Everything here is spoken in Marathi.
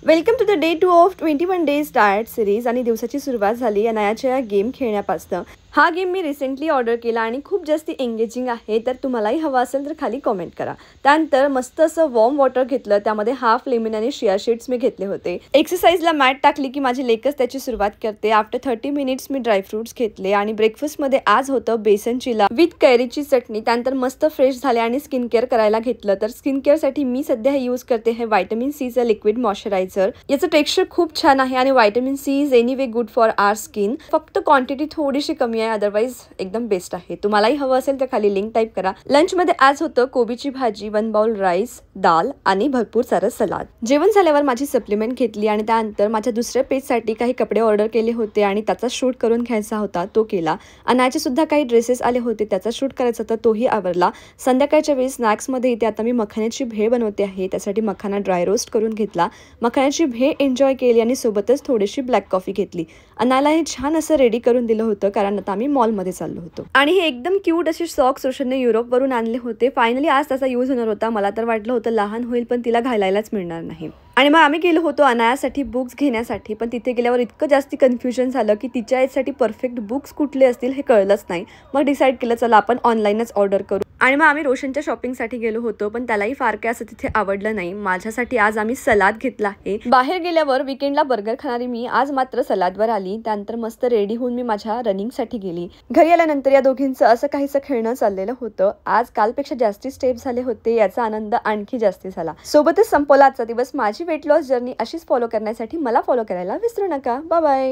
Welcome to the day 2 of 21 days diet series आणि दिवसाची सुरुवात झाली अनायाच्या गेम खेळण्यापासून। हा गेम मी रिसेंटली ऑर्डर केला आणि खूप जास्त एंगेजिंग आहे, तर तुम्हालाही हवा असेल तर खाली कमेंट करा। त्यानंतर मस्त असं वॉर्म वॉटर घेतलं, त्यामध्ये हाफ लेमन आणि शिया सीड्स मी घेतले होते। एक्सरसाइजला मॅट टाकली की माझी लेकच त्याची सुरुवात करते। आफ्टर 30 मिनिट्स मी ड्राय फ्रुट्स घेतले आणि ब्रेकफास्टमध्ये आज होतं बेसन चिला विथ कैरीची चटणी। त्यानंतर मस्त फ्रेश झाले आणि स्किन केअर करायला घेतलं। तर स्किन केअरसाठी मी सध्या हे यूज करते हे व्हिटॅमिन सीचं लिक्विड मॉइश्चरायझर। याचं टेक्स्चर खूप छान आहे आणि vitamin C is anyway good for our skin. फक्त क्वांटिटी थोडीशी कमी आहे, अदरवाइज एकदम बेस्ट आहे। तुम्हालाही हवं असेल तर खाली लिंक टाइप करा। लंच मध्ये आज होतं कोबीची भाजी, 1 बाउल राईस, दाल आणि भरपूर सारं सलाद। जेवण झाल्यावर माझी सप्लिमेंट घेतली आणि त्यानंतर माझ्या दुसऱ्या पेजसाठी काही कपडे ऑर्डर केले होते आणि त्याचा शूट करून घ्यायचा होता, तो केला। अनायाचे सुद्धा काही ड्रेसेस आले होते, त्याचा शूट करायचा होता, तोही आवरला। संध्याकाळच्या वेळी स्नॅक्स मध्ये इथे आता मी मखाण्याची भेळ बनवते आहे। त्यासाठी मखाना ड्राय रोस्ट करून घेतला, मखाण्याची भेळ एन्जॉय केली आणि सोबतच थोडीशी ब्लॅक कॉफी घेतली। अनाला हे छान असं रेडी करून दिलं होतं, कारण आता आम्ही मॉलमध्ये चाललो होतो। आणि हे एकदम क्यूट असे सॉक्स रोशनने युरोपवरून आणले होते। फायनली आज त्याचा यूज होणार होता। मला तर वाटलं होतं लहान होईल पण तिला घालायलाच मिळणार नाही। आणि मग आम्ही गेलो होतो अनायासाठी बुक्स घेण्यासाठी, पण तिथे गेल्यावर इतकं जास्त कन्फ्युजन झालं की तिच्या एजसाठी परफेक्ट बुक्स कुठले असतील हे कळलंच नाही। मग डिसाईड केलं चला आपण ऑनलाईनच ऑर्डर करू। आणि मग आम्ही रोशनच्या शॉपिंगसाठी गेलो होतो, पण त्यालाही फार काय असं तिथे आवडलं नाही। माझ्यासाठी आज आम्ही सलाद घेतला आहे। बाहेर गेल्यावर वीकेंडला बर्गर खाणारी मी आज मात्र सलादवर आली। त्यानंतर मस्त रेडी होऊन मी माझ्या रनिंगसाठी गेली। घरी आल्यानंतर या दोघींचं असं काहीसं खेळणं चाललेलं होतं। आज कालपेक्षा जास्ती स्टेप झाले होते, याचा आनंद आणखी जास्ती झाला। सोबतच संपवला आजचा दिवस। माझी वेट लॉस जर्नी अशीच फॉलो करण्यासाठी मला फॉलो करायला विसरू नका। Bye bye.